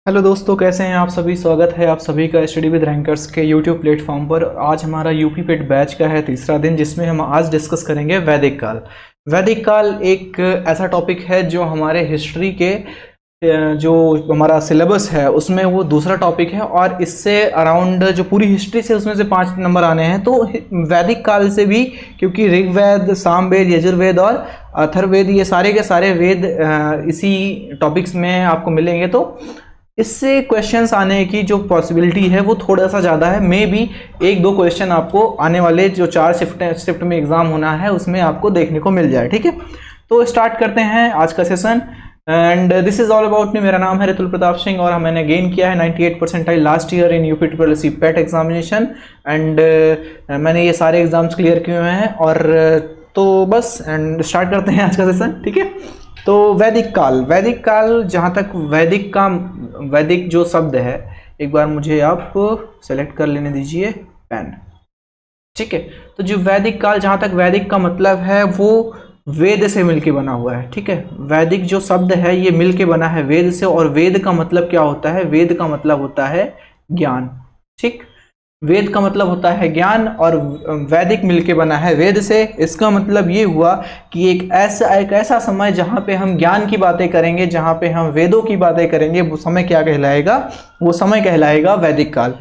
Hello दोस्तों, कैसे हैं आप सभी। स्वागत है आप सभी का स्टडी विद रैंकर्स के यूट्यूब प्लेटफॉर्म पर। आज हमारा यूपी पेट बैच का है तीसरा दिन, जिसमें हम आज डिस्कस करेंगे वैदिक काल। वैदिक काल एक ऐसा टॉपिक है जो हमारे हिस्ट्री के जो हमारा सिलेबस है उसमें वो दूसरा टॉपिक है, और इससे अराउंड जो पूरी हिस्ट्री से उसमें से 5 नंबर आने हैं। तो वैदिक काल से भी, क्योंकि ऋग्वेद, सामवेद, यजुर्वेद और अथर्ववेद, ये सारे के सारे वेद इसी टॉपिक्स में आपको मिलेंगे, तो इससे क्वेश्चंस आने की जो पॉसिबिलिटी है वो थोड़ा सा ज़्यादा है। मे बी 1-2 क्वेश्चन आपको आने वाले जो 4 शिफ्ट में एग्जाम होना है उसमें आपको देखने को मिल जाए। ठीक है, तो स्टार्ट करते हैं आज का session. And this is all about me. मेरा नाम है रितुल प्रताप सिंह और मैंने गेन किया है 98 percentile last year in UP triple pet examination. And मैंने ये सारे एग्जाम्स क्लियर किए हुए हैं। और तो बस एंड स्टार्ट करते हैं आज का सेशन। ठीक है, तो वैदिक काल जहाँ तक वैदिक जो शब्द है, एक बार मुझे आप सेलेक्ट कर लेने दीजिए पेन। ठीक है, तो जो वैदिक काल, जहाँ तक वैदिक का मतलब है वो वेद से मिलके बना हुआ है। ठीक है, वैदिक जो शब्द है ये मिलके बना है वेद से। और वेद का मतलब क्या होता है? वेद का मतलब होता है ज्ञान। ठीक, वेद का मतलब होता है ज्ञान, और वैदिक मिलके बना है वेद से। इसका मतलब ये हुआ कि एक ऐसा समय जहाँ पे हम ज्ञान की बातें करेंगे, जहाँ पे हम वेदों की बातें करेंगे, वो समय क्या कहलाएगा? वो समय कहलाएगा वैदिक काल।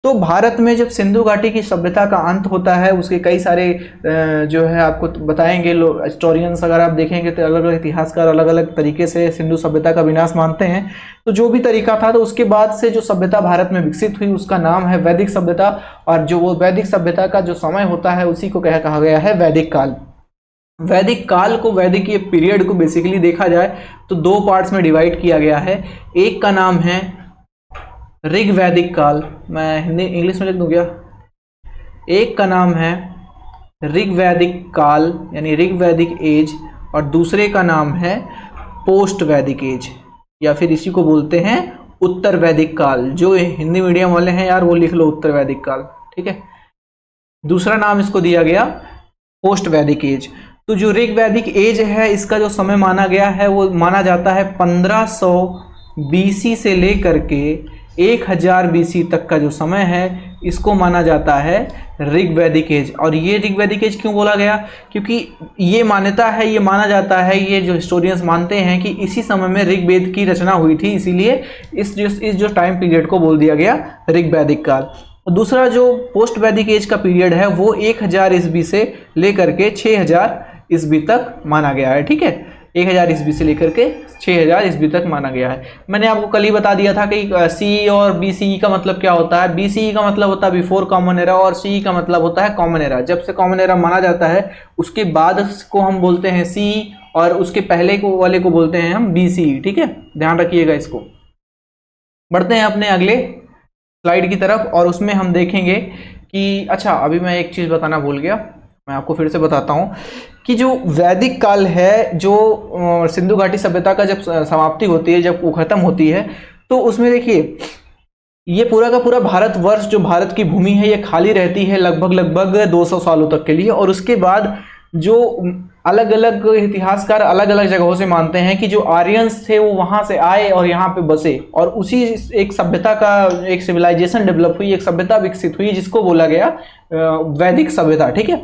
तो भारत में जब सिंधु घाटी की सभ्यता का अंत होता है, उसके कई सारे जो है आपको बताएंगे लोग, हिस्टोरियंस अगर आप देखेंगे तो अलग अलग इतिहासकार अलग अलग तरीके से सिंधु सभ्यता का विनाश मानते हैं। तो जो भी तरीका था, तो उसके बाद से जो सभ्यता भारत में विकसित हुई उसका नाम है वैदिक सभ्यता। और जो वो वैदिक सभ्यता का जो समय होता है उसी को कहा गया है वैदिक काल। वैदिक काल को, वैदिक ये पीरियड को बेसिकली देखा जाए तो 2 पार्ट्स में डिवाइड किया गया है। एक का नाम है ऋग्वैदिक काल, मैं हिंदी इंग्लिश में लिख दूं क्या? एक का नाम है ऋग्वैदिक काल यानी ऋग्वैदिक एज, और दूसरे का नाम है पोस्ट वैदिक एज, या फिर इसी को बोलते हैं उत्तर वैदिक काल। जो हिंदी मीडियम वाले हैं यार वो लिख लो उत्तर वैदिक काल। ठीक है, दूसरा नाम इसको दिया गया पोस्ट वैदिक एज। तो जो ऋग्वैदिक एज है, इसका जो समय माना गया है वो माना जाता है 1500 बीसी से लेकर के 1000 बीसी तक का जो समय है, इसको माना जाता है ऋग्वैदिक एज। और ये ऋग्वैदिक एज क्यों बोला गया? क्योंकि ये मान्यता है, ये माना जाता है, ये जो हिस्टोरियंस मानते हैं कि इसी समय में ऋग्वेद की रचना हुई थी, इसीलिए इस जो टाइम पीरियड को बोल दिया गया ऋग्वैदिक काल। दूसरा जो पोस्ट वैदिक एज का पीरियड है वो 1000 ईस्वी से लेकर के 6000 ईस्वी तक माना गया है। ठीक है, 1000 ईस्वी से लेकर के 6000 ईस्वी तक माना गया है। मैंने आपको कल ही बता दिया था कि सी और बीसीई का मतलब क्या होता है। बीसीई का मतलब होता है बिफोर कॉमन एरा, और सी का मतलब होता है कॉमन एरा। जब से कॉमन एरा माना जाता है उसके बाद को हम बोलते हैं सी, और उसके पहले को वाले को बोलते हैं हम बीसीई। ठीक है, ध्यान रखिएगा इसको। बढ़ते हैं अपने अगले स्लाइड की तरफ, और उसमें हम देखेंगे कि अच्छा, अभी मैं एक चीज़ बताना भूल गया, मैं आपको फिर से बताता हूँ कि जो वैदिक काल है, जो सिंधु घाटी सभ्यता का जब समाप्ति होती है, जब वो खत्म होती है, तो उसमें देखिए ये पूरा का पूरा भारतवर्ष, जो भारत की भूमि है, ये खाली रहती है लगभग 200 सालों तक के लिए। और उसके बाद जो अलग अलग इतिहासकार अलग अलग जगहों से मानते हैं कि जो आर्यंस थे वो वहां से आए और यहाँ पे बसे, और उसी एक सभ्यता का, एक सिविलाइजेशन डेवलप हुई, एक सभ्यता विकसित हुई, जिसको बोला गया वैदिक सभ्यता। ठीक है,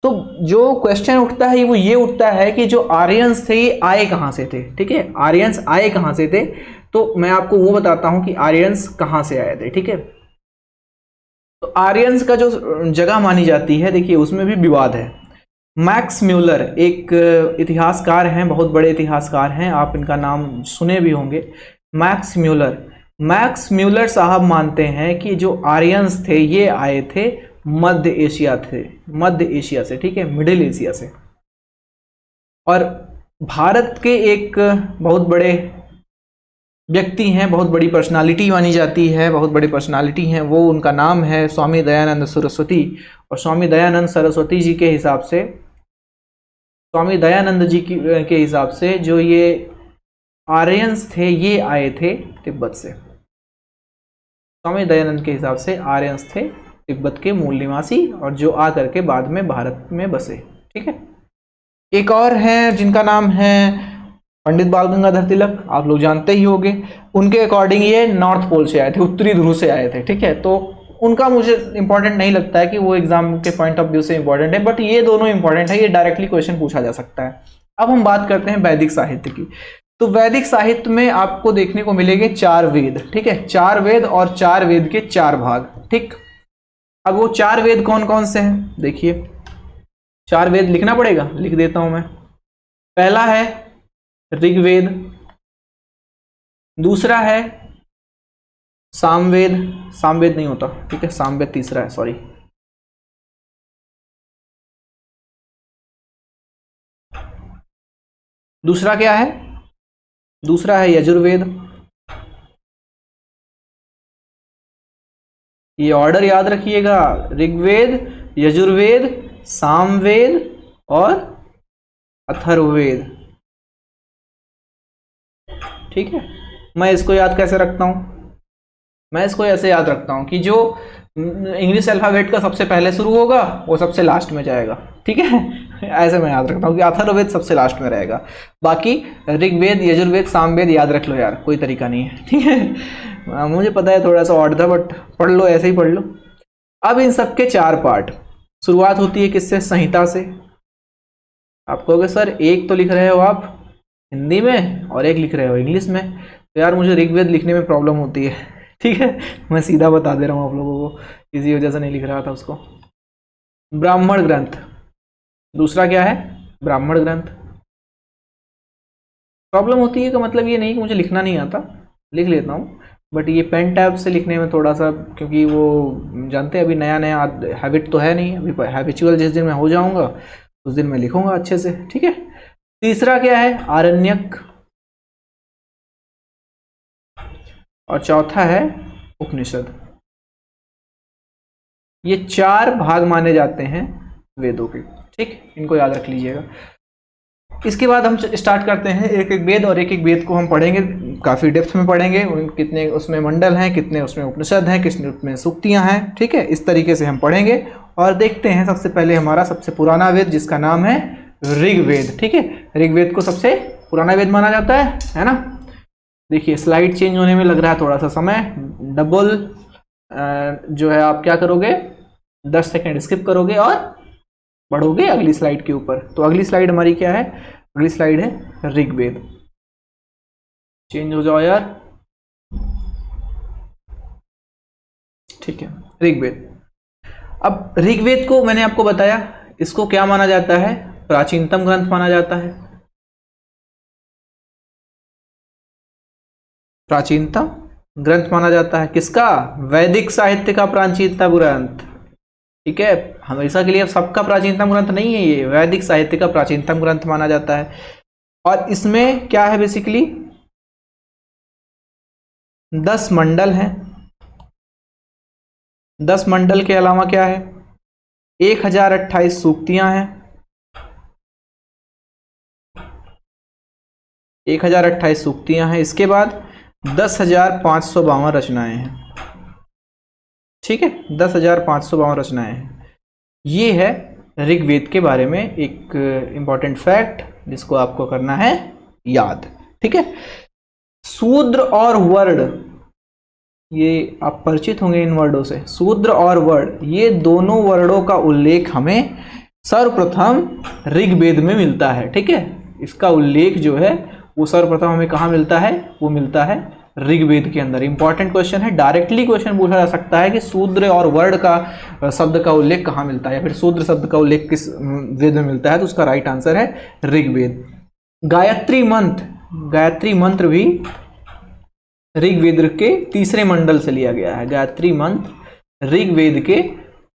तो जो क्वेश्चन उठता है वो ये उठता है कि जो आर्यंस थे ये आए कहाँ से थे। ठीक है, आर्यंस आए कहाँ से थे, तो मैं आपको वो बताता हूं कि आर्यंस कहाँ से आए थे। ठीक है, तो आर्यंस का जो जगह मानी जाती है, देखिए उसमें भी विवाद है। मैक्स म्यूलर एक इतिहासकार हैं, बहुत बड़े इतिहासकार हैं, आप इनका नाम सुने भी होंगे, मैक्स म्यूलर साहब मानते हैं कि जो आर्यंस थे ये आए थे मध्य एशिया से। ठीक है, मिडिल एशिया से। और भारत के एक बहुत बड़े व्यक्ति हैं, बहुत बड़ी पर्सनालिटी मानी जाती है, बहुत बड़ी पर्सनालिटी हैं, वो उनका नाम है स्वामी दयानंद सरस्वती। और स्वामी दयानंद सरस्वती जी के हिसाब से, स्वामी दयानंद जी के हिसाब से जो ये आर्यंस थे ये आए थे तिब्बत से। स्वामी दयानंद के हिसाब से आर्यंस थे तिब्बत के मूल निवासी, और जो आकर के बाद में भारत में बसे। ठीक है, एक और हैं जिनका नाम है पंडित बाल गंगाधर तिलक आप लोग जानते ही होंगे, उनके अकॉर्डिंग ये नॉर्थ पोल से आए थे, उत्तरी ध्रुव से आए थे, ठीक है। तो उनका मुझे इंपॉर्टेंट नहीं लगता है कि वो एग्जाम के पॉइंट ऑफ व्यू से इंपॉर्टेंट है, बट ये दोनों इंपॉर्टेंट है, ये डायरेक्टली क्वेश्चन पूछा जा सकता है। अब हम बात करते हैं वैदिक साहित्य की। तो वैदिक साहित्य में आपको देखने को मिलेंगे 4 वेद, ठीक है, 4 वेद और 4 वेद के 4 भाग, ठीक। अब वो 4 वेद कौन कौन से हैं, देखिए 4 वेद लिखना पड़ेगा, लिख देता हूं मैं। पहला है ऋग्वेद, दूसरा है सामवेद, सामवेद नहीं होता, ठीक है, सामवेद तीसरा है, सॉरी। दूसरा क्या है, दूसरा है यजुर्वेद। ये ऑर्डर याद रखिएगा, ऋग्वेद, यजुर्वेद, सामवेद और अथर्ववेद, ठीक है। मैं इसको याद कैसे रखता हूं, मैं इसको ऐसे याद रखता हूं कि जो इंग्लिश अल्फाबेट का सबसे पहले शुरू होगा वो सबसे लास्ट में जाएगा, ठीक है। ऐसे मैं याद रखता हूँ कि अथर्ववेद सबसे लास्ट में रहेगा, बाकी ऋग्वेद, यजुर्वेद, सामवेद याद रख लो यार, कोई तरीका नहीं है, ठीक है। मुझे पता है थोड़ा सा ऑड था, बट पढ़ लो, ऐसे ही पढ़ लो। अब इन सबके 4 पार्ट, शुरुआत होती है किससे, संहिता से। आप कहोगे सर एक तो लिख रहे हो आप हिंदी में और एक लिख रहे हो इंग्लिश में, तो यार मुझे ऋग्वेद लिखने में प्रॉब्लम होती है, ठीक है, मैं सीधा बता दे रहा हूँ आप लोगों को, इसी वजह से नहीं लिख रहा था उसको। ब्राह्मण ग्रंथ, दूसरा क्या है, ब्राह्मण ग्रंथ। प्रॉब्लम होती है का मतलब ये नहीं कि मुझे लिखना नहीं आता, लिख लेता हूँ, बट ये पेन टैब से लिखने में थोड़ा सा, क्योंकि वो जानते हैं अभी नया नया हैबिट तो है नहीं, अभी हैबिचुअल जिस दिन मैं हो जाऊंगा उस दिन मैं लिखूंगा अच्छे से, ठीक है। तीसरा क्या है, आरण्यक, और चौथा है उपनिषद। ये 4 भाग माने जाते हैं वेदों के, ठीक, इनको याद रख लीजिएगा। इसके बाद हम स्टार्ट करते हैं एक एक वेद, और एक एक वेद को हम पढ़ेंगे, काफ़ी डेप्थ में पढ़ेंगे, कितने उसमें मंडल हैं, कितने उसमें उपनिषद हैं, कितने उसमें सूक्तियां हैं, ठीक है। इस तरीके से हम पढ़ेंगे और देखते हैं सबसे पहले हमारा सबसे पुराना वेद जिसका नाम है ऋग्वेद, ठीक है। ऋग्वेद को सबसे पुराना वेद माना जाता है ना। देखिए स्लाइड चेंज होने में लग रहा है थोड़ा सा समय, डबल जो है आप क्या करोगे, 10 सेकेंड स्किप करोगे और बढ़ोगे अगली स्लाइड के ऊपर। तो अगली स्लाइड हमारी क्या है, अगली स्लाइड है ऋग्वेद। चेंज हो जाओ यार, ठीक है, ऋग्वेद। अब ऋग्वेद को मैंने आपको बताया, इसको क्या माना जाता है, प्राचीनतम ग्रंथ माना जाता है, प्राचीनतम ग्रंथ माना जाता है किसका, वैदिक साहित्य का प्राचीनतम ग्रंथ, ठीक है। हमेशा के लिए सबका प्राचीनतम ग्रंथ नहीं है, ये वैदिक साहित्य का प्राचीनतम ग्रंथ माना जाता है। और इसमें क्या है, बेसिकली 10 मंडल हैं, 10 मंडल के अलावा क्या है, 1028 सूक्तियां हैं, 1028 सूक्तियां हैं। इसके बाद 10,552 रचनाएं हैं, ठीक है, 10,552 रचनाएं हैं। ये है ऋग्वेद के बारे में एक इंपॉर्टेंट फैक्ट जिसको आपको करना है याद, ठीक है। शूद्र और वर्ण, ये आप परिचित होंगे इन वर्डों से, शूद्र और वर्ण, ये दोनों वर्णों का उल्लेख हमें सर्वप्रथम ऋग्वेद में मिलता है, ठीक है। इसका उल्लेख जो है वो सर्वप्रथम हमें कहाँ मिलता है, वो मिलता है ऋग्वेद के अंदर। इंपॉर्टेंट क्वेश्चन है, डायरेक्टली क्वेश्चन पूछा जा सकता है कि शूद्र और वर्ण का शब्द का उल्लेख कहाँ मिलता है, या फिर शूद्र शब्द का उल्लेख किस वेद में मिलता है, तो उसका राइट आंसर है ऋग्वेद। गायत्री मंत्र, गायत्री मंत्र भी ऋग्वेद के 3रे मंडल से लिया गया है, गायत्री मंत्र ऋग्वेद के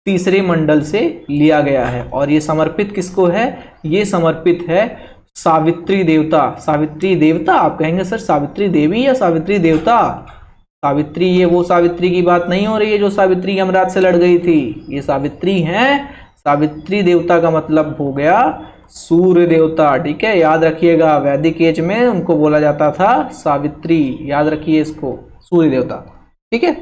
3रे मंडल से लिया गया है। और ये समर्पित किसको है, ये समर्पित है सावित्री देवता। सावित्री देवता, आप कहेंगे सर सावित्री देवी या सावित्री देवता, सावित्री ये वो सावित्री की बात नहीं हो रही है जो सावित्री यमराज से लड़ गई थी, ये सावित्री हैं, सावित्री देवता का मतलब हो गया सूर्य देवता, ठीक है, याद रखिएगा। वैदिक एज में उनको बोला जाता था सावित्री, याद रखिए इसको, सूर्य देवता, ठीक है।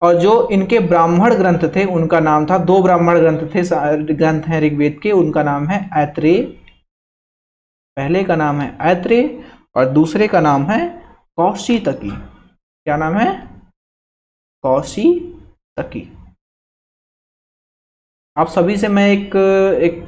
और जो इनके ब्राह्मण ग्रंथ थे उनका नाम था, 2 ब्राह्मण ग्रंथ थे, ग्रंथ हैं ऋग्वेद के, उनका नाम है ऐत्रेय, पहले का नाम है ऐत्रेय और दूसरे का नाम है कौशितकी। क्या नाम है? कौशितकी। आप सभी से मैं एक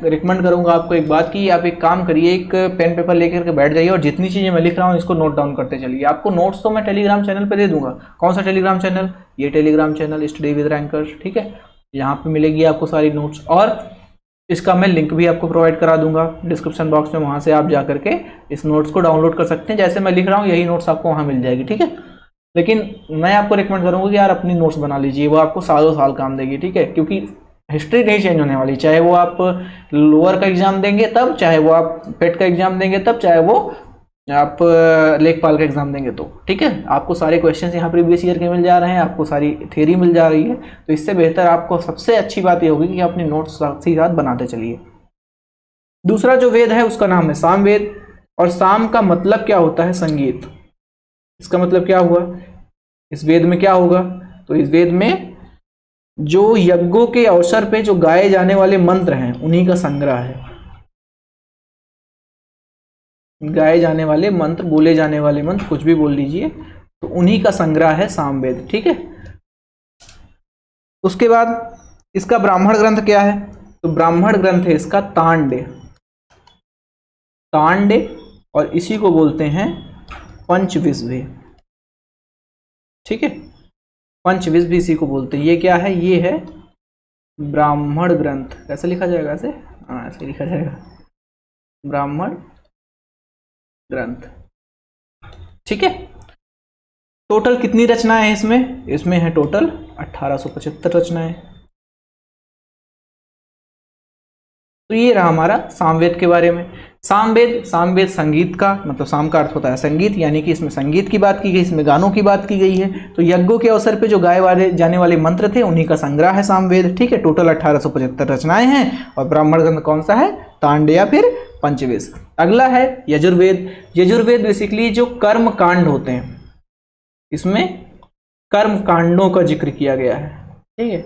रिकमेंड करूंगा आपको एक बात की, आप एक काम करिए, एक पेन पेपर लेकर के बैठ जाइए और जितनी चीजें मैं लिख रहा हूँ इसको नोट डाउन करते चलिए। आपको नोट्स तो मैं टेलीग्राम चैनल पे दे दूंगा। कौन सा टेलीग्राम चैनल? ये Telegram channel study with rankers, ठीक है। यहाँ पे मिलेगी आपको सारी नोट्स, और इसका मैं लिंक भी आपको प्रोवाइड करा दूंगा डिस्क्रिप्शन बॉक्स में, वहां से आप जा करके इस नोट्स को डाउनलोड कर सकते हैं। जैसे मैं लिख रहा हूँ यही नोट्स आपको वहां मिल जाएगी, ठीक है। लेकिन मैं आपको रिकमेंड करूंगा कि यार अपनी नोट्स बना लीजिए, वो आपको सालों साल काम देगी, ठीक है। क्योंकि हिस्ट्री नहीं चेंज होने वाली, चाहे वो आप लोअर का एग्जाम देंगे तब, चाहे वो आप पेट का एग्जाम देंगे तब, चाहे वो आप लेखपाल का एग्जाम देंगे तो, ठीक है। आपको सारे क्वेश्चंस यहाँ प्रीवियस ईयर के मिल जा रहे हैं, आपको सारी थ्योरी मिल जा रही है, तो इससे बेहतर आपको सबसे अच्छी बात ये होगी कि अपनी नोट्स साथ ही साथ बनाते चलिए। दूसरा जो वेद है उसका नाम है सामवेद, और साम का मतलब क्या होता है? संगीत। इसका मतलब क्या हुआ? इस वेद में क्या होगा? तो इस वेद में जो यज्ञों के अवसर पे जो गाए जाने वाले मंत्र हैं उन्हीं का संग्रह है। गाए जाने वाले मंत्र, बोले जाने वाले मंत्र, कुछ भी बोल लीजिए, तो उन्हीं का संग्रह है सामवेद, ठीक है। उसके बाद इसका ब्राह्मण ग्रंथ क्या है? तो ब्राह्मण ग्रंथ है इसका तांडे। तांडे, और इसी को बोलते हैं पंचविंशति, ठीक है। पंचविंशति इसी को बोलते हैं। ये क्या है? ये है ब्राह्मण ग्रंथ। कैसे लिखा जाएगा? ऐसे, हाँ ऐसे लिखा जाएगा, ब्राह्मण ग्रंथ, ठीक है। टोटल कितनी रचनाएं हैं इसमें? इसमें है टोटल 1875 रचनाएं। तो ये रहा हमारा सामवेद के बारे में। सामवेद, सामवेद संगीत का मतलब, साम का अर्थ होता है संगीत, यानी कि इसमें संगीत की बात की गई, इसमें गानों की बात की गई है। तो यज्ञों के अवसर पे जो गाए वाले जाने वाले मंत्र थे उन्हीं का संग्रह है सामवेद, ठीक है। टोटल 1875 रचनाएं हैं। और ब्राह्मण ग्रंथ कौन सा है? तांडे या फिर पंचविंशति। अगला है यजुर्वेद। यजुर्वेद बेसिकली जो कर्म कांड होते हैं, इसमें कर्म कांडों का जिक्र किया गया है, ठीक है।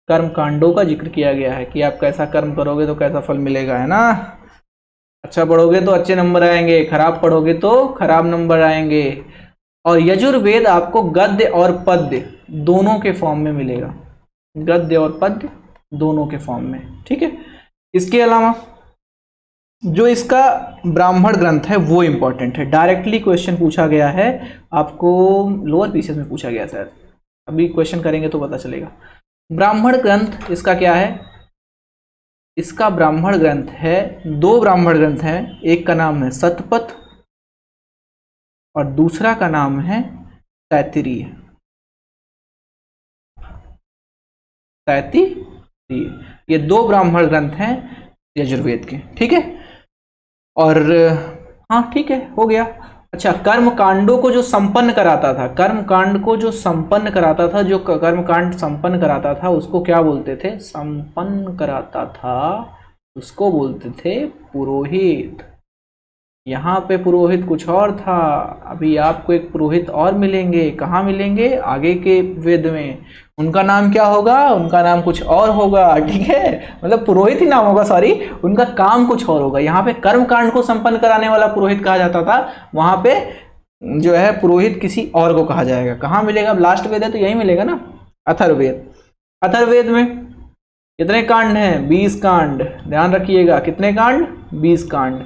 कर्म कांडों का जिक्र किया गया है कि आप कैसा कर्म करोगे तो कैसा फल मिलेगा, है ना। अच्छा पढ़ोगे तो अच्छे नंबर आएंगे, खराब पढ़ोगे तो खराब नंबर आएंगे। और यजुर्वेद आपको गद्य और पद्य दोनों के फॉर्म में मिलेगा, गद्य और पद्य दोनों के फॉर्म में, ठीक है। इसके अलावा जो इसका ब्राह्मण ग्रंथ है वो इंपॉर्टेंट है। डायरेक्टली क्वेश्चन पूछा गया है आपको, लोअर पीसीएस में पूछा गया शायद, अभी क्वेश्चन करेंगे तो पता चलेगा। ब्राह्मण ग्रंथ इसका क्या है? इसका ब्राह्मण ग्रंथ है, दो ब्राह्मण ग्रंथ हैं, एक का नाम है शतपथ और दूसरा का नाम है तैत्तिरीय। तैत्तिरीय, ये दो ब्राह्मण ग्रंथ हैं यजुर्वेद के, ठीक है। और हाँ ठीक है, हो गया। अच्छा, कर्म कांडों को जो संपन्न कराता था, कर्म कांड को जो संपन्न कराता था, जो कर्म कांड संपन्न कराता था उसको क्या बोलते थे? संपन्न कराता था उसको बोलते थे पुरोहित। यहाँ पे पुरोहित कुछ और था, अभी आपको एक पुरोहित और मिलेंगे। कहाँ मिलेंगे? आगे के वेद में। उनका नाम क्या होगा? उनका नाम कुछ और होगा, ठीक है। मतलब पुरोहित ही नाम होगा, सॉरी, उनका काम कुछ और होगा। यहाँ पे कर्म कांड को संपन्न कराने वाला पुरोहित कहा जाता था, वहां पे जो है पुरोहित किसी और को कहा जाएगा। कहाँ मिलेगा? अब लास्ट वेद है तो यही मिलेगा ना, अथर्ववेद। अथर्ववेद में कितने कांड हैं? 20 कांड। ध्यान रखिएगा, कितने कांड? 20 कांड।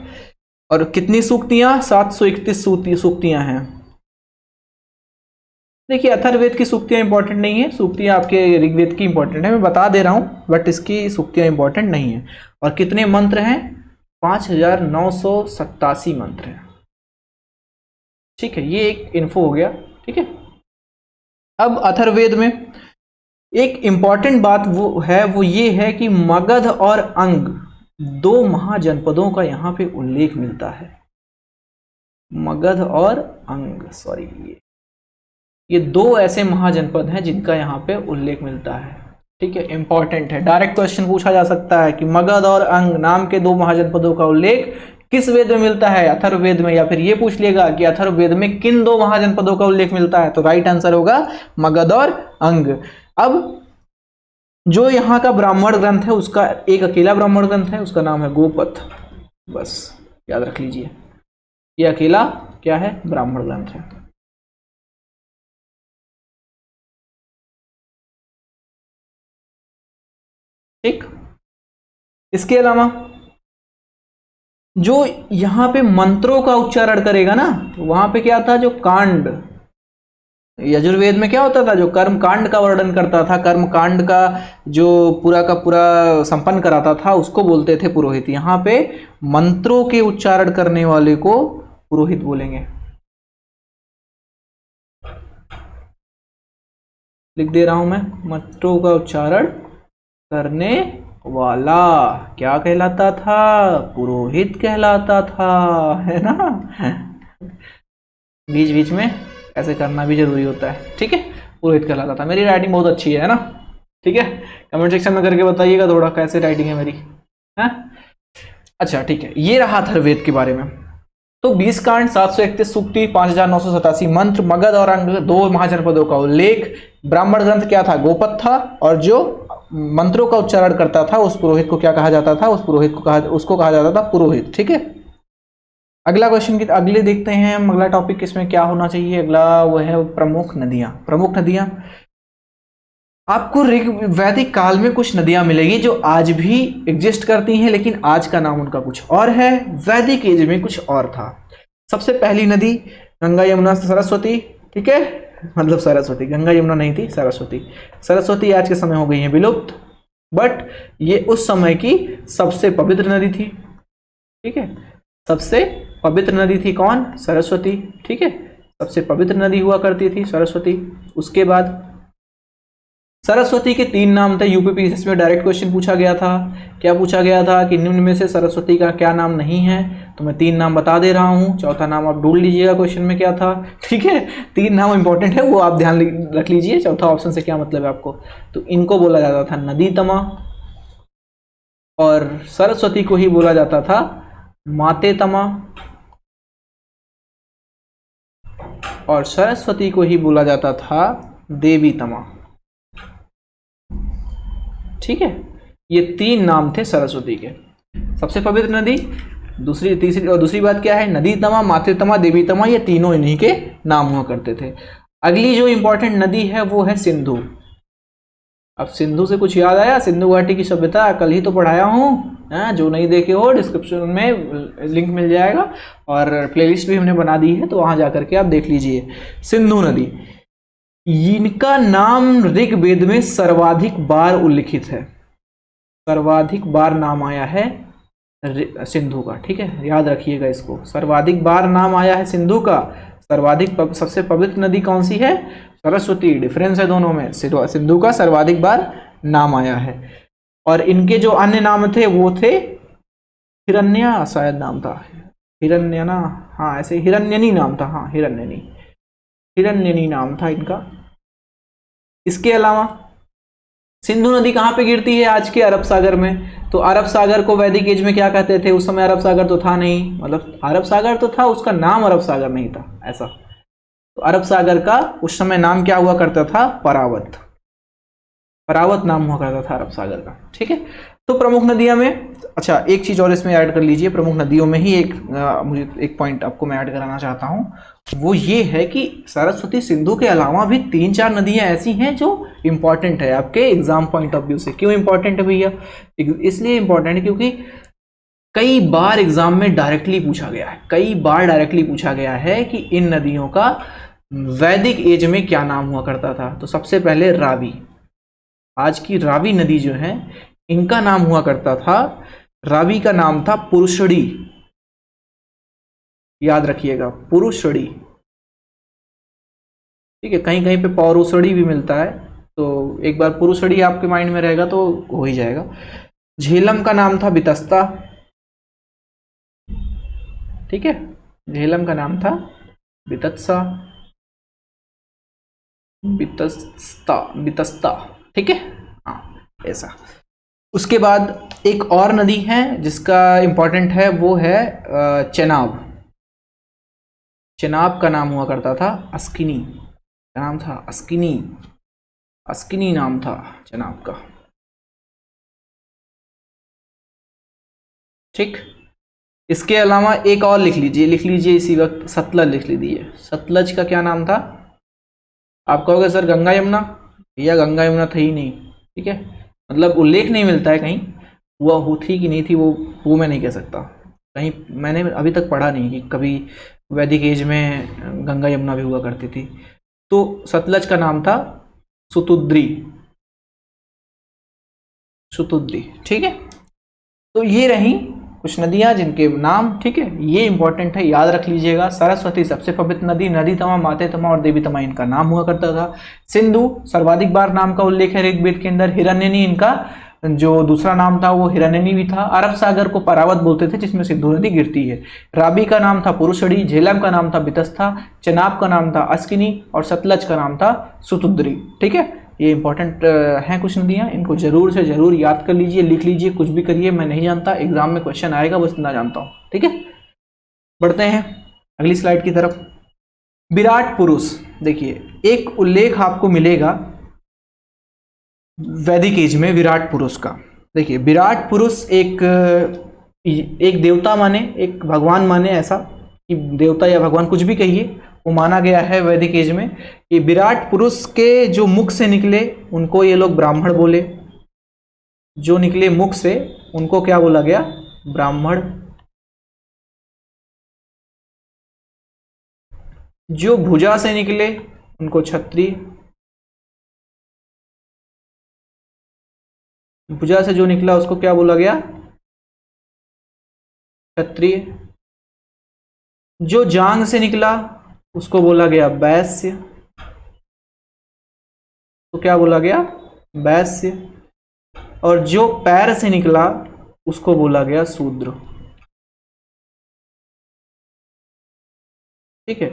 और कितनी सूक्तियां? 731 सूक्तियां हैं। देखिए, अथर्ववेद की सूक्तियां इंपॉर्टेंट नहीं है, सूक्तियां आपके ऋग्वेद की इंपॉर्टेंट है, मैं बता दे रहा हूं, बट इसकी सूक्तियां इंपॉर्टेंट नहीं है। और कितने मंत्र हैं? 5987 मंत्र हैं, ठीक है। ये एक इन्फो हो गया, ठीक है। अब अथर्ववेद में एक इंपॉर्टेंट बात वो ये है कि मगध और अंग दो महाजनपदों का यहां पे उल्लेख मिलता है। मगध और अंग, सॉरी, ये दो ऐसे महाजनपद हैं जिनका यहाँ पे उल्लेख मिलता है, ठीक है। इंपॉर्टेंट है, डायरेक्ट क्वेश्चन पूछा जा सकता है कि मगध और अंग नाम के दो महाजनपदों का उल्लेख किस वेद में मिलता है? अथर्ववेद में। या फिर ये पूछ लेगा कि अथर्ववेद में किन दो महाजनपदों का उल्लेख मिलता है? तो राइट आंसर होगा मगध और अंग। अब जो यहाँ का ब्राह्मण ग्रंथ है उसका एक अकेला ब्राह्मण ग्रंथ है, उसका नाम है गोपथ, बस याद रख लीजिए। ये अकेला क्या है, ब्राह्मण ग्रंथ है। ठीक, इसके अलावा जो यहां पे मंत्रों का उच्चारण करेगा ना, वहां पे क्या था, जो कांड, यजुर्वेद में क्या होता था, जो कर्म कांड का वर्णन करता था, कर्म कांड का जो पूरा का पूरा संपन्न कराता था, उसको बोलते थे पुरोहित। यहाँ पे मंत्रों के उच्चारण करने वाले को पुरोहित बोलेंगे। लिख दे रहा हूं मैं, मंत्रों का उच्चारण करने वाला क्या कहलाता था, पुरोहित कहलाता था, है ना। बीच बीच में ऐसे करना भी जरूरी होता है, ठीक है। पुरोहित कहलाता था। मेरी राइटिंग बहुत अच्छी है ना, ठीक है। कमेंट सेक्शन में करके बताइएगा थोड़ा कैसे राइटिंग है मेरी, है। अच्छा ठीक है, ये रहा अथर्ववेद के बारे में। तो 20 कांड, 731 सूक्ति, 5987 मंत्र, मगध और अंग, 2 महाजनपदों का उल्लेख। ब्राह्मण ग्रंथ क्या था, गोपद था। और जो मंत्रों का उच्चारण करता था उस पुरोहित को क्या कहा जाता था, उस पुरोहित को उसको कहा जाता था पुरोहित, ठीक है। अगला क्वेश्चन की अगले देखते हैं हम, अगला टॉपिक इसमें क्या होना चाहिए। अगला वो है प्रमुख नदियां। प्रमुख नदियां, आपको वैदिक काल में कुछ नदियां मिलेगी जो आज भी एग्जिस्ट करती हैं, लेकिन आज का नाम उनका कुछ और है, वैदिक एज में कुछ और था। सबसे पहली नदी गंगा यमुना सरस्वती, ठीक है। मतलब सरस्वती, गंगा यमुना नहीं थी, सरस्वती। सरस्वती आज के समय हो गई है विलुप्त, बट ये उस समय की सबसे पवित्र नदी थी, ठीक है। सबसे पवित्र नदी थी कौन, सरस्वती, ठीक है। सबसे पवित्र नदी हुआ करती थी सरस्वती। उसके बाद सरस्वती के 3 नाम थे, यूपीपीएससी में डायरेक्ट क्वेश्चन पूछा गया था। क्या पूछा गया था कि निम्न में से सरस्वती का क्या नाम नहीं है, तो मैं 3 नाम बता दे रहा हूं, चौथा नाम आप ढूंढ लीजिएगा क्वेश्चन में क्या था, ठीक है। 3 नाम इंपॉर्टेंट है, वो आप ध्यान रख लीजिए, चौथा ऑप्शन से क्या मतलब है आपको। तो इनको बोला जाता था नदी तमा, और सरस्वती को ही बोला जाता था माते तमा, और सरस्वती को ही बोला जाता था देवी तमा, ठीक है। ये 3 नाम थे सरस्वती के। सबसे पवित्र नदी, दूसरी तीसरी और दूसरी बात क्या है, नदी तमा, मातृ तमा, देवी तमा, ये तीनों इन्हीं के नाम हुआ करते थे। अगली जो इंपॉर्टेंट नदी है वो है सिंधु। अब सिंधु से कुछ याद आया, सिंधु घाटी की सभ्यता कल ही तो पढ़ाया हूँ, जो नहीं देखे हो डिस्क्रिप्शन में लिंक मिल जाएगा, और प्लेलिस्ट भी हमने बना दी है, तो वहां जाकर के आप देख लीजिए। सिंधु नदी, इनका नाम ऋग्वेद में सर्वाधिक बार उल्लिखित है, सर्वाधिक बार नाम आया है सिंधु का, ठीक है। याद रखिएगा इसको, सर्वाधिक बार नाम आया है सिंधु का। सर्वाधिक सबसे पवित्र नदी कौन सी है, सरस्वती। डिफरेंस है दोनों में, सिंधु का सर्वाधिक बार नाम आया है। और इनके जो अन्य नाम थे वो थे हिरण्या, शायद नाम था हिरण्य ना, हाँ ऐसे हिरण्यनी नाम था, हाँ हिरण्यनी, हिरण्यनी नाम था इनका। इसके अलावा सिंधु नदी कहाँ पे गिरती है, आज के अरब सागर में। तो अरब सागर को वैदिक एज में क्या कहते थे, उस समय अरब सागर तो था नहीं, मतलब अरब सागर तो था, उसका नाम अरब सागर नहीं था, ऐसा। तो अरब सागर का उस समय नाम क्या हुआ करता था, परावत, परावत नाम हुआ करता था अरब सागर का, ठीक है। तो प्रमुख नदियां में, अच्छा एक चीज और इसमें ऐड कर लीजिए, प्रमुख नदियों में ही मुझे एक पॉइंट आपको मैं ऐड कराना चाहता हूं, वो ये है कि सरस्वती सिंधु के अलावा भी 3-4 नदियां ऐसी हैं जो इंपॉर्टेंट है आपके एग्जाम पॉइंट ऑफ व्यू से। क्यों इंपॉर्टेंट है भैया, इसलिए इंपॉर्टेंट है क्योंकि कई बार एग्जाम में डायरेक्टली पूछा गया है, कई बार डायरेक्टली पूछा गया है कि इन नदियों का वैदिक एज में क्या नाम हुआ करता था। तो सबसे पहले रावी, आज की रावी नदी जो है इनका नाम हुआ करता था, रावी का नाम था पुरुषड़ी, याद रखिएगा पुरुषड़ी, ठीक है। कहीं कहीं पे पौरुषड़ी भी मिलता है, तो एक बार पुरुषड़ी आपके माइंड में रहेगा तो हो ही जाएगा। झेलम का नाम था बितस्ता, ठीक है, झेलम का नाम था बितस्ता, बितस्ता, बितस्ता, ठीक है, हाँ ऐसा। उसके बाद एक और नदी है जिसका इंपॉर्टेंट है, वो है चेनाब। चेनाब का नाम हुआ करता था अस्किनी, क्या नाम था, अस्किनी, अस्किनी नाम था चेनाब का, ठीक। इसके अलावा एक और लिख लीजिए इसी वक्त, सतलज लिख लीजिए। सतलज का क्या नाम था? आप कहोगे सर गंगा यमुना, या गंगा यमुना था ही नहीं, ठीक है, मतलब उल्लेख नहीं मिलता है कहीं, वो थी कि नहीं थी वो मैं नहीं कह सकता, कहीं मैंने अभी तक पढ़ा नहीं कि कभी वैदिक एज में गंगा यमुना भी हुआ करती थी। तो सतलज का नाम था सुतुद्री, सुतुद्री, ठीक है। तो ये रही कुछ नदियां जिनके नाम, ठीक है, ये इंपॉर्टेंट है, याद रख लीजिएगा। सरस्वती सबसे पवित्र नदी, नदी तमा, माते तमा और देवी तमा इनका नाम हुआ करता था। सिंधु सर्वाधिक बार नाम का उल्लेख है ऋग्वेद के अंदर। हिरण्यनी इनका जो दूसरा नाम था वो हिरण्यनी भी था। अरब सागर को परावत बोलते थे जिसमें सिंधु नदी गिरती है। राबी का नाम था पुरुषड़ी, झेलम का नाम था बितस्ता, चनाब का नाम था अस्किनी और सतलज का नाम था सुतुद्री, ठीक है। ये इंपॉर्टेंट हैं कुछ नदियां, इनको जरूर से जरूर याद कर लीजिए, लिख लीजिए, कुछ भी करिए, मैं नहीं जानता, एग्जाम में क्वेश्चन आएगा बस इतना जानता हूं, ठीक है। बढ़ते हैं अगली स्लाइड की तरफ। विराट पुरुष, देखिए एक उल्लेख आपको मिलेगा वैदिक एज में विराट पुरुष का। देखिए विराट पुरुष एक देवता माने, एक भगवान माने, ऐसा कि देवता या भगवान कुछ भी कहिए, वो माना गया है वैदिक एज में। कि विराट पुरुष के जो मुख से निकले उनको ये लोग ब्राह्मण बोले, जो निकले मुख से उनको क्या बोला गया? ब्राह्मण। जो भुजा से निकले उनको क्षत्रिय, भुजा से जो निकला उसको क्या बोला गया? क्षत्रिय। जो जांग से निकला उसको बोला गया वैश्य, तो क्या बोला गया? वैश्य। और जो पैर से निकला उसको बोला गया शूद्र, ठीक है।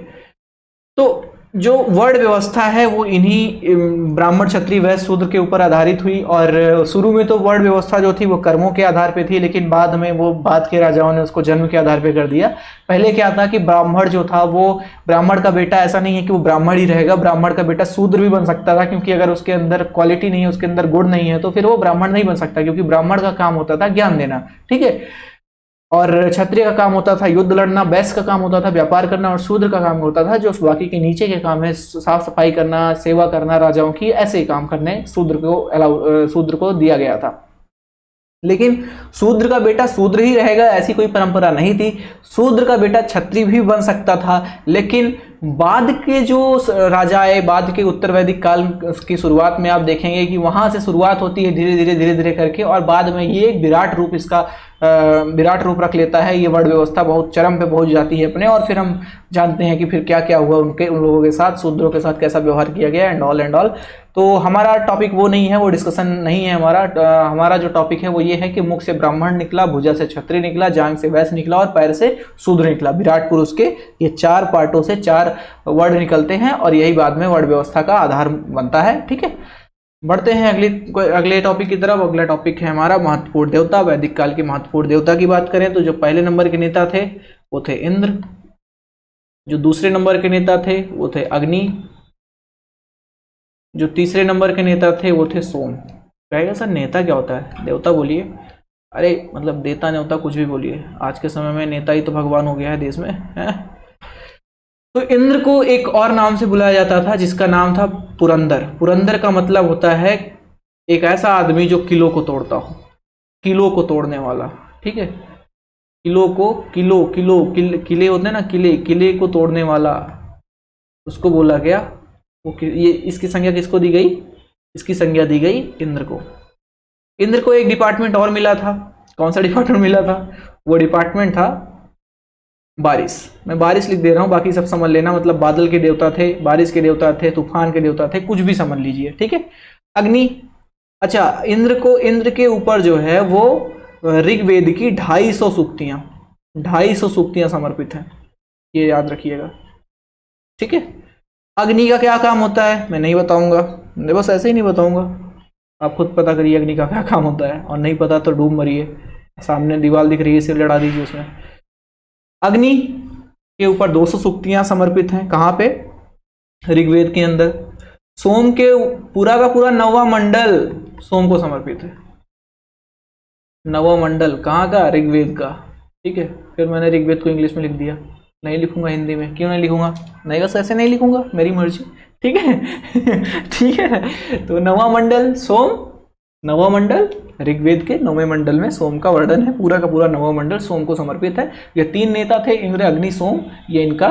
तो जो वर्ण व्यवस्था है वो इन्हीं ब्राह्मण क्षत्रिय वैश्य शूद्र के ऊपर आधारित हुई। और शुरू में तो वर्ण व्यवस्था जो थी वो कर्मों के आधार पे थी, लेकिन बाद में वो बाद के राजाओं ने उसको जन्म के आधार पे कर दिया। पहले क्या था कि ब्राह्मण जो था वो, ब्राह्मण का बेटा ऐसा नहीं है कि वो ब्राह्मण ही रहेगा, ब्राह्मण का बेटा शूद्र भी बन सकता था, क्योंकि अगर उसके अंदर क्वालिटी नहीं है, उसके अंदर गुण नहीं है, तो फिर वो ब्राह्मण नहीं बन सकता, क्योंकि ब्राह्मण का काम होता था ज्ञान देना, ठीक है। और क्षत्रिय का काम होता था युद्ध लड़ना, वैश्य का काम होता था व्यापार करना, और शूद्र का काम होता था जो बाकी के नीचे के काम है, साफ सफाई करना, सेवा करना राजाओं की, ऐसे काम करने शूद्र को दिया गया था। लेकिन शूद्र का बेटा शूद्र ही रहेगा ऐसी कोई परंपरा नहीं थी। शूद्र का बेटा क्षत्रिय भी बन सकता था, लेकिन बाद के जो राजा आए, बाद के उत्तर वैदिक काल की शुरुआत में आप देखेंगे कि वहां से शुरुआत होती है धीरे धीरे करके, और बाद में ये एक विराट रूप, इसका विराट रूप रख लेता है। ये वर्ण व्यवस्था बहुत चरम पे पहुंच जाती है अपने, और फिर हम जानते हैं कि फिर क्या क्या हुआ उन लोगों के साथ, शूद्रों के साथ कैसा व्यवहार किया गया, एंड ऑल। तो हमारा टॉपिक वो नहीं है, वो डिस्कशन नहीं है हमारा। हमारा जो टॉपिक है वो ये है कि मुख से ब्राह्मण निकला, भुजा से क्षत्रिय निकला, जांग से वैश्य निकला और पैर से शूद्र निकला। विराट पुरुष के ये 4 पार्टों से 4 वर्ड निकलते हैं, और यही बाद में वर्ड व्यवस्था का आधार बनता है, ठीक है। बढ़ते हैं अगले टॉपिक की तरफ। अगला टॉपिक है हमारा महत्वपूर्ण देवता। वैदिक काल के महत्वपूर्ण देवता की बात करें तो जो पहले नंबर के नेता थे वो थे इंद्र, जो दूसरे नंबर के नेता थे वो थे अग्नि, जो तीसरे नंबर के नेता थे वो थे सोम। कहेगा सर नेता क्या होता है? देवता बोलिए। अरे मतलब देता नेवता कुछ भी बोलिए, आज के समय में नेता ही तो भगवान हो गया है देश में, है? तो इंद्र को एक और नाम से बुलाया जाता था जिसका नाम था पुरंदर। पुरंदर का मतलब होता है एक ऐसा आदमी जो किलो को तोड़ता हो, किलो को तोड़ने वाला, ठीक है। किले होते हैं ना, किले को तोड़ने वाला, उसको बोला गया। ये इसकी संज्ञा किसको दी गई? इसकी संज्ञा दी गई इंद्र को। इंद्र को एक डिपार्टमेंट और मिला था। कौन सा डिपार्टमेंट मिला था? वो डिपार्टमेंट था बारिश। मैं बारिश लिख दे रहा हूं, बाकी सब समझ लेना। मतलब बादल के देवता थे, बारिश के देवता थे, तूफान के देवता थे, कुछ भी समझ लीजिए, ठीक है। अग्नि, अच्छा, इंद्र के ऊपर जो है वो ऋग्वेद की 250 सूक्तियां समर्पित हैं, ये याद रखिएगा, ठीक है। अग्नि का क्या काम होता है मैं नहीं बताऊंगा, मैं बस ऐसे ही नहीं बताऊंगा, आप खुद पता करिए अग्नि का क्या काम होता है, और नहीं पता तो डूब मरिए, सामने दीवार दिख रही है सिर लड़ा दीजिए उसमें। अग्नि के ऊपर 200 सूक्तियां समर्पित हैं, कहां पे? ऋग्वेद के अंदर। सोम के पूरा का पूरा 9वां मंडल सोम को समर्पित है। 9वां मंडल कहां का? ऋग्वेद का। ठीक है। फिर मैंने ऋग्वेद को इंग्लिश में लिख दिया, नहीं लिखूंगा हिंदी में, क्यों नहीं लिखूंगा, नहीं बस ऐसे नहीं लिखूंगा, मेरी मर्जी, ठीक है। ठीक है। तो नवा मंडल सोम, नवा मंडल ऋग्वेद के 9वें मंडल में सोम का वर्णन है, पूरा का पूरा नवा मंडल सोम को समर्पित है। ये 3 नेता थे, इंद्र अग्नि सोम, ये इनका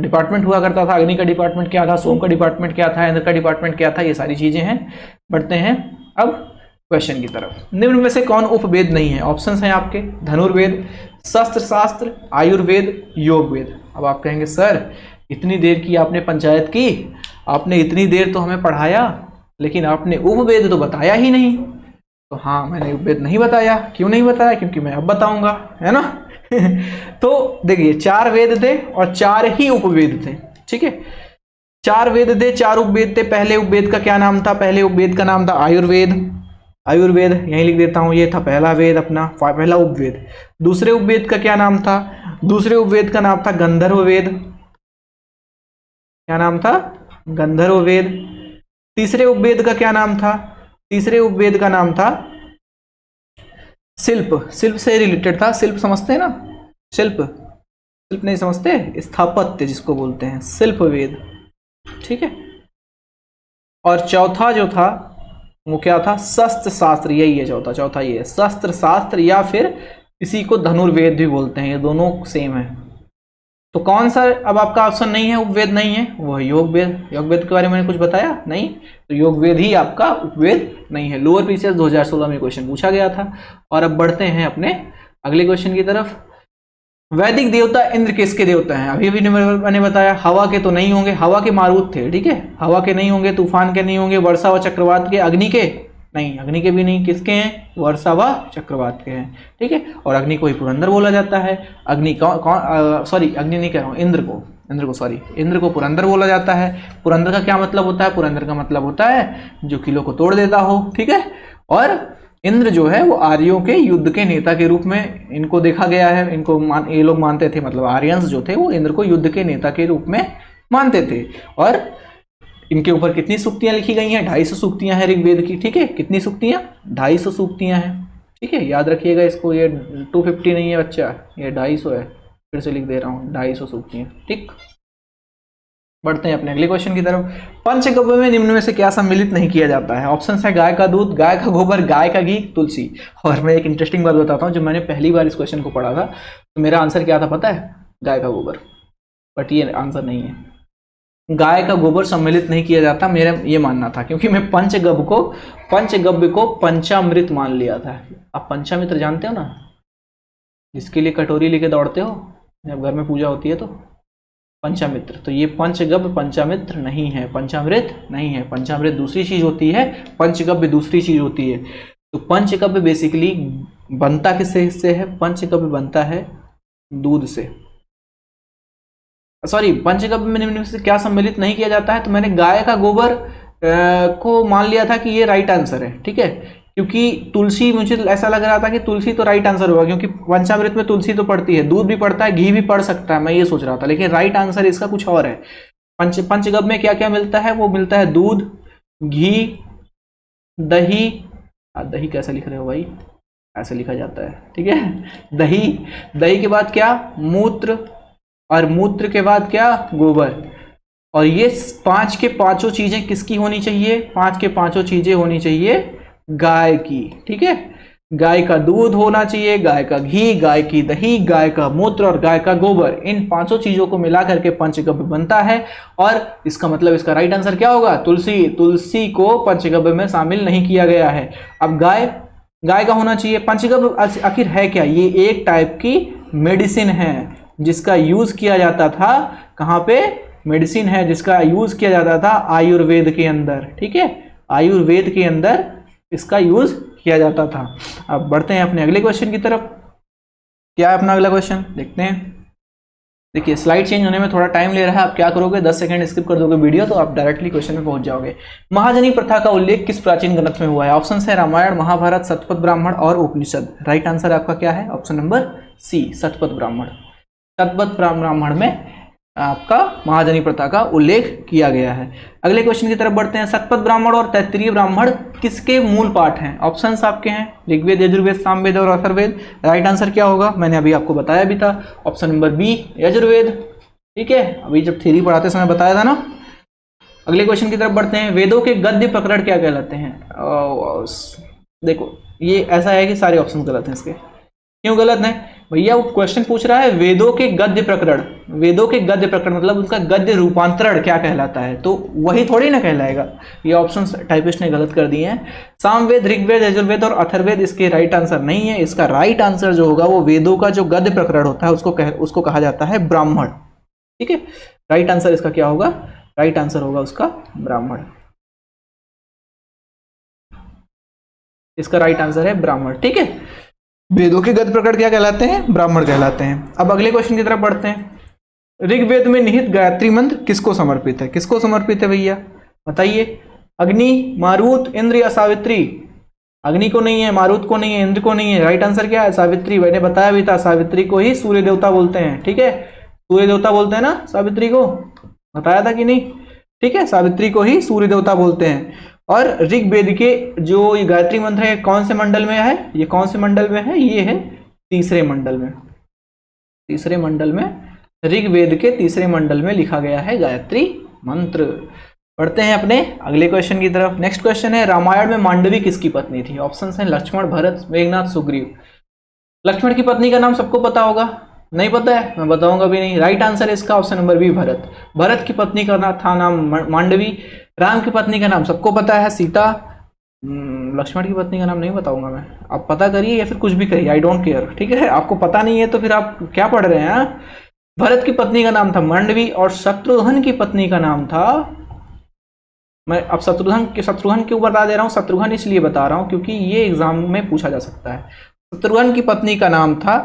डिपार्टमेंट हुआ करता था। अग्नि का डिपार्टमेंट क्या था, सोम का डिपार्टमेंट क्या था, इंद्र का डिपार्टमेंट क्या था, ये सारी चीजें हैं। बढ़ते हैं अब क्वेश्चन की तरफ। निम्न में से कौन उपवेद नहीं है? ऑप्शंस हैं आपके, धनुर्वेद, शस्त्र शास्त्र, आयुर्वेद, योग वेद। अब आप कहेंगे सर इतनी देर की आपने पंचायत की, आपने इतनी देर तो हमें पढ़ाया, लेकिन आपने उपवेद तो बताया ही नहीं। तो हाँ, मैंने उपवेद नहीं बताया। क्यों नहीं बताया? क्योंकि मैं अब बताऊंगा, है ना। तो देखिए 4 वेद थे और 4 ही उपवेद थे, ठीक है। 4 वेद थे, 4 उपवेद थे। पहले उपवेद का क्या नाम था? पहले उपवेद का नाम था आयुर्वेद। आयुर्वेद यहीं लिख देता हूं, ये था पहला वेद अपना, पहला उपवेद। दूसरे उपवेद का क्या नाम था? दूसरे उपवेद का नाम था गंधर्व वेद। क्या नाम था? गंधर्व वेद। तीसरे उपवेद का क्या नाम था? तीसरे उपवेद का नाम था शिल्प। शिल्प से रिलेटेड था, शिल्प समझते हैं ना, शिल्प, शिल्प नहीं समझते, स्थापत्य जिसको बोलते हैं, शिल्प वेद, ठीक है। और चौथा जो था वो क्या था? शस्त्र शास्त्र, यही है चौथा, चौथा ये है शस्त्र शास्त्र, या फिर इसी को धनुर्वेद भी बोलते हैं, ये दोनों सेम है। तो कौन सा अब आपका ऑप्शन नहीं है, उपवेद नहीं है, वो है योग वेद। योग वेद के बारे में मैंने कुछ बताया नहीं, तो योग वेद ही आपका उपवेद नहीं है। लोअर पीसीएस 2016 में क्वेश्चन पूछा गया था। और अब बढ़ते हैं अपने अगले क्वेश्चन की तरफ। वैदिक देवता इंद्र किसके देवता हैं? अभी भी मैंने बताया, हवा के तो नहीं होंगे, हवा के मारुत थे, ठीक है, हवा के नहीं होंगे, तूफान के नहीं होंगे, वर्षा व चक्रवात के, अग्नि के नहीं, अग्नि के भी नहीं, किसके हैं? वर्षा व चक्रवात के हैं, ठीक है। और अग्नि को ही पुरंदर बोला जाता है। अग्नि कौन सॉरी अग्नि नहीं कह रहा हूँ, इंद्र को सॉरी, इंद्र को पुरंदर बोला जाता है। पुरंदर का क्या मतलब होता है? पुरंदर का मतलब होता है जो किलों को तोड़ देता हो, ठीक है। और इंद्र जो है वो आर्यों के युद्ध के नेता के रूप में इनको देखा गया है। इनको ये लोग मानते थे, मतलब आर्यंस जो थे वो इंद्र को युद्ध के नेता के रूप में मानते थे। और इनके ऊपर कितनी सूक्तियां लिखी गई हैं? 250 सूक्तियां हैं ऋग्वेद की, ठीक है। कितनी सूक्तियां? 250 सूक्तियां हैं, ठीक है। याद रखिएगा इसको, ये 250 नहीं है बच्चा, ये 250 है, फिर से लिख दे रहा हूँ, 250 सूक्तियां, ठीक। बढ़ते हैं अपने अगले क्वेश्चन की तरफ। पंचगव्य में निम्न में से क्या सम्मिलित नहीं किया जाता है? ऑप्शन है गाय का दूध, गाय का गोबर, गाय का घी, तुलसी। और मैं एक इंटरेस्टिंग बात बताता हूँ, जब मैंने पहली बार इस क्वेश्चन को पढ़ा था तो मेरा आंसर क्या था पता है? गाय का गोबर। बट ये आंसर नहीं है, गाय का गोबर सम्मिलित नहीं किया जाता, मेरा ये मानना था, क्योंकि मैं पंचगव्य को पंचामृत मान लिया था। आप पंचामृत जानते हो ना, जिसके लिए कटोरी लेके दौड़ते हो जब घर में पूजा होती है, तो पंचामृत। तो ये पंचगव्य पंचामृत नहीं है, पंचामृत नहीं है। पंचामृत दूसरी चीज होती है, पंचगव्य दूसरी चीज होती है। तो पंचगव्य बेसिकली बनता किससे हिस्से है? पंचगव्य बनता है दूध से। सॉरी, पंचगव्य में निम्न में से क्या सम्मिलित नहीं किया जाता है? तो मैंने गाय का गोबर को मान लिया था कि ये राइट आंसर है, ठीक है। क्योंकि तुलसी, मुझे ऐसा लग रहा था कि तुलसी तो राइट आंसर होगा, क्योंकि पंचामृत में तुलसी तो पड़ती है, दूध भी पड़ता है, घी भी पड़ सकता है, मैं ये सोच रहा था, लेकिन राइट आंसर इसका कुछ और है। पंचगव्य में क्या क्या मिलता है? वो मिलता है दूध, घी, दही। दही कैसे लिख रहे हो भाई? ऐसे लिखा जाता है, ठीक है। दही, दही के बाद क्या? मूत्र, और मूत्र के बाद क्या? गोबर। और ये 5 के 5 चीजें किसकी होनी चाहिए? 5 के 5 चीजें होनी चाहिए गाय की, ठीक है। गाय का दूध होना चाहिए, गाय का घी, गाय की दही, गाय का मूत्र और गाय का गोबर। इन 5 चीजों को मिला करके पंचगव्य बनता है। और इसका मतलब इसका राइट आंसर क्या होगा? तुलसी। तुलसी को पंचगव्य में शामिल नहीं किया गया है। अब गाय, गाय का होना चाहिए। पंचगव्य आखिर है क्या? ये एक टाइप की मेडिसिन है जिसका यूज किया जाता था, कहां पे? मेडिसिन है जिसका यूज किया जाता था आयुर्वेद के अंदर, ठीक है। आयुर्वेद के अंदर इसका यूज किया जाता था। अब बढ़ते हैं अपने अगले क्वेश्चन की तरफ। क्या है अपना अगला क्वेश्चन? देखते हैं। देखिए स्लाइड चेंज होने में थोड़ा टाइम ले रहा है। आप क्या करोगे? 10 सेकंड स्किप कर दोगे वीडियो, तो आप डायरेक्टली क्वेश्चन में पहुंच जाओगे। महाजनी प्रथा का उल्लेख किस प्राचीन ग्रंथ में हुआ है? ऑप्शन है रामायण, महाभारत, शतपथ ब्राह्मण और उपनिषद। राइट आंसर आपका क्या है? Option number C, Shatapatha Brahmana. Shatapatha Brahmana में आपका महाजनी प्रथा का उल्लेख किया गया है। अगले क्वेश्चन की तरफ बढ़ते हैं। शतपथ ब्राह्मण और तैत्तिरीय ब्राह्मण किसके मूल पाठ हैं? ऑप्शंस आपके हैं ऋग्वेद, यजुर्वेद, सामवेद और अथर्ववेद। राइट आंसर क्या होगा? मैंने अभी आपको बताया भी था, ऑप्शन नंबर बी यजुर्वेद। ठीक है, अभी जब थ्योरी पढ़ाते समय बताया था ना। अगले क्वेश्चन की तरफ बढ़ते हैं। वेदों के गद्य प्रकरण क्या कहलाते हैं? देखो ये ऐसा है कि सारे ऑप्शन गलत हैं इसके। क्यों गलत है भैया? वो क्वेश्चन पूछ रहा है वेदों के गद्य प्रकरण। वेदों के गद्य प्रकरण मतलब उनका गद्य रूपांतरण क्या कहलाता है, तो वही थोड़ी ना कहलाएगा। ये ऑप्शन टाइपिस्ट ने गलत कर दिए हैं। सामवेद, ऋग्वेद, यजुर्वेद और अथर्ववेद इसके राइट आंसर नहीं है। इसका राइट आंसर जो होगा वो वेदों का जो गद्य प्रकरण होता है उसको कहा जाता है ब्राह्मण। ठीक है, राइट आंसर इसका क्या होगा? राइट आंसर होगा उसका ब्राह्मण। इसका राइट आंसर है ब्राह्मण। ठीक है, वेदों के गद्य प्रकरण क्या कहलाते हैं? ब्राह्मण कहलाते हैं। अब अगले क्वेश्चन की तरफ बढ़ते हैं। ऋग्वेद में निहित गायत्री मंत्र किसको समर्पित है? किसको समर्पित है भैया बताइए? अग्नि, मारुत, इंद्र या सावित्री? अग्नि को नहीं है, मारुत को नहीं है, इंद्र को नहीं है। राइट आंसर क्या है? सावित्री। मैंने बताया भी था, सावित्री को ही सूर्य देवता बोलते हैं। ठीक है, सूर्य देवता बोलते हैं ना सावित्री को, बताया था कि नहीं? ठीक है, सावित्री को ही सूर्य देवता बोलते हैं। और ऋग्वेद के जो ये गायत्री मंत्र है कौन से मंडल में है? ये कौन से मंडल में है? ये है तीसरे मंडल में। तीसरे मंडल में, ऋग्वेद के तीसरे मंडल में लिखा गया है गायत्री मंत्र। पढ़ते हैं अपने अगले क्वेश्चन की तरफ। नेक्स्ट क्वेश्चन है, रामायण में मांडवी किसकी पत्नी थी? ऑप्शन है लक्ष्मण, भरत, मेघनाथ, सुग्रीव। लक्ष्मण की पत्नी का नाम सबको पता होगा? नहीं पता है? मैं बताऊंगा भी नहीं। राइट आंसर इसका option number B Bharat. Bharat की पत्नी का था नाम मांडवी। राम की पत्नी का नाम सबको पता है सीता। लक्ष्मण की पत्नी का नाम नहीं बताऊंगा मैं, आप पता करिए या फिर कुछ भी करिए, आई डोंट केयर। ठीक है, आपको पता नहीं है तो फिर आप क्या पढ़ रहे हैं? भरत की पत्नी का नाम था मांडवी और शत्रुघ्न की पत्नी का नाम था, मैं अब शत्रुघ्न क्यों बता दे रहा हूँ? शत्रुघ्न इसलिए बता रहा हूँ क्योंकि ये एग्जाम में पूछा जा सकता है। शत्रुघ्न की पत्नी का नाम था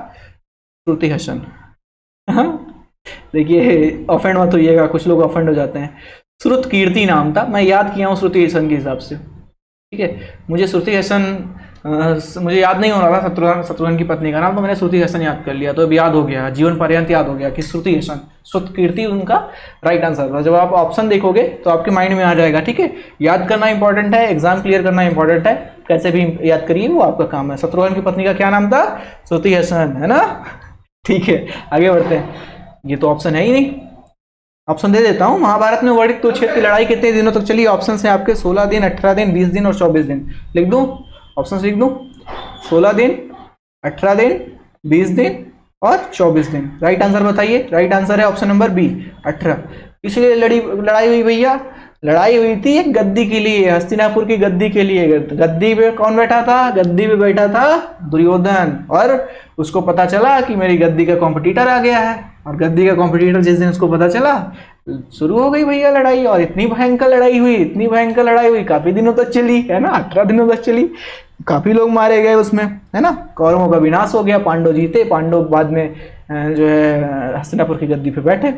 श्रुतिहसन। देखिए ऑफेंड मत होइएगा, कुछ लोग ऑफेंड हो जाते हैं। श्रुत कीर्ति नाम था, मैं याद किया हूँ श्रुति हसन के हिसाब से। ठीक है, मुझे श्रुति हसन मुझे याद नहीं हो रहा था शत्रुघ्न की पत्नी का नाम, तो मैंने श्रुति हसन याद कर लिया, तो अब याद हो गया, जीवन पर्यंत याद हो गया कि श्रुति हसन, श्रुत कीर्ति उनका राइट आंसर था। जब आप ऑप्शन देखोगे तो आपके माइंड में आ जाएगा। ठीक है, याद करना इंपॉर्टेंट है, एग्जाम क्लियर करना इंपॉर्टेंट है, कैसे भी याद करिए, वो आपका काम है। शत्रुघ्न की पत्नी का क्या नाम था? श्रुति हसन, है ना? ठीक है, आगे बढ़ते हैं। ये तो ऑप्शन है ही नहीं, ऑप्शन दे देता हूं। महाभारत में वर्णित कुरुक्षेत्र की लड़ाई कितने दिनों तक चली? ऑप्शन है आपके 16 दिन, 18 दिन, 20 दिन और 24 दिन। लिख दूं? ऑप्शन लिख दूं? 16 दिन, 18 दिन, 20 दिन और 24 दिन। राइट आंसर बताइए। राइट आंसर है ऑप्शन नंबर बी 18। इसलिए लड़ाई हुई भैया, लड़ाई हुई थी एक गद्दी के लिए, हस्तिनापुर की गद्दी के लिए। गद्दी पे कौन बैठा था? गद्दी पे बैठा था दुर्योधन, और उसको पता चला कि मेरी गद्दी का कॉम्पिटिटर आ गया है, और गद्दी का कॉम्पिटिटर जिस दिन उसको पता चला, शुरू हो गई भैया लड़ाई। और इतनी भयंकर लड़ाई हुई, इतनी भयंकर लड़ाई हुई, काफी दिनों तक चली, है ना? 18 दिनों तक चली, काफी लोग मारे गए उसमें, है ना? कौरवों का विनाश हो गया, पांडव जीते, पांडव बाद में जो है हस्तिनापुर की गद्दी पे बैठे।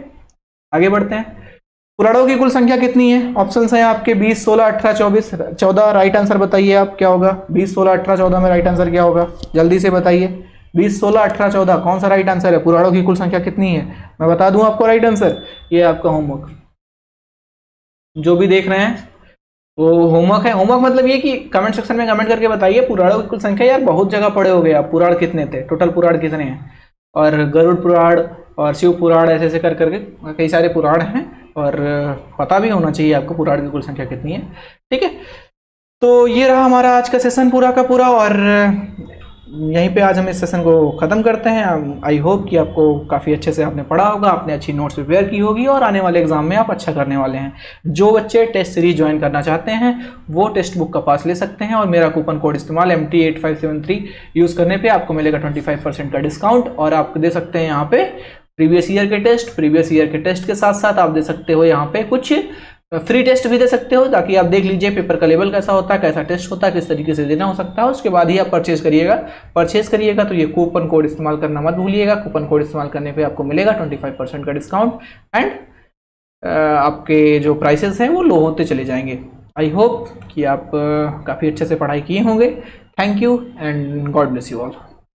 आगे बढ़ते हैं। पुराणों की कुल संख्या कितनी है? ऑप्शंस हैं आपके 20, 16, 18, 24, 14। राइट आंसर बताइए आप, क्या होगा? 20, 16, 18, 14 में राइट आंसर क्या होगा? जल्दी से बताइए। 20, 16, 18, 14 कौन सा राइट आंसर है? पुराणों की कुल संख्या कितनी है? मैं बता दूं आपको राइट आंसर, ये आपका होमवर्क, जो भी देख रहे हैं वो होमवर्क है। होमवर्क मतलब ये कि कमेंट सेक्शन में कमेंट करके बताइए पुराणों की कुल संख्या। यार बहुत जगह पढ़े हो गए आप, पुराण कितने थे, टोटल पुराण कितने हैं, और गरुड़ पुराण और शिव पुराण ऐसे ऐसे कर करके कई सारे पुराण हैं, और पता भी होना चाहिए आपको पुराण की कुल संख्या कितनी है। ठीक है, तो ये रहा हमारा आज का सेशन पूरा का पूरा, और यहीं पे आज हम इस सेशन को ख़त्म करते हैं। आई होप कि आपको काफ़ी अच्छे से आपने पढ़ा होगा, आपने अच्छी नोट्स प्रिपेयर की होगी, और आने वाले एग्जाम में आप अच्छा करने वाले हैं। जो बच्चे टेस्ट सीरीज ज्वाइन करना चाहते हैं वो टेक्स्ट बुक का पास ले सकते हैं, और मेरा कूपन कोड इस्तेमाल MT8573 यूज़ करने पे आपको मिलेगा 25% का डिस्काउंट। और आप दे सकते हैं यहाँ पे प्रीवियस ईयर के टेस्ट के साथ साथ आप दे सकते हो यहाँ पे कुछ फ्री टेस्ट भी दे सकते हो, ताकि आप देख लीजिए पेपर का लेवल कैसा होता है, कैसा टेस्ट होता है, किस तरीके से देना हो सकता है। उसके बाद ही आप परचेज करिएगा तो ये कूपन कोड इस्तेमाल करना मत भूलिएगा। कूपन कोड इस्तेमाल करने पे आपको मिलेगा 25% का डिस्काउंट, एंड आपके जो प्राइसेस हैं वो लो होते चले जाएंगे। आई होप कि आप काफ़ी अच्छे से पढ़ाई किए होंगे। Thank you and God bless you all.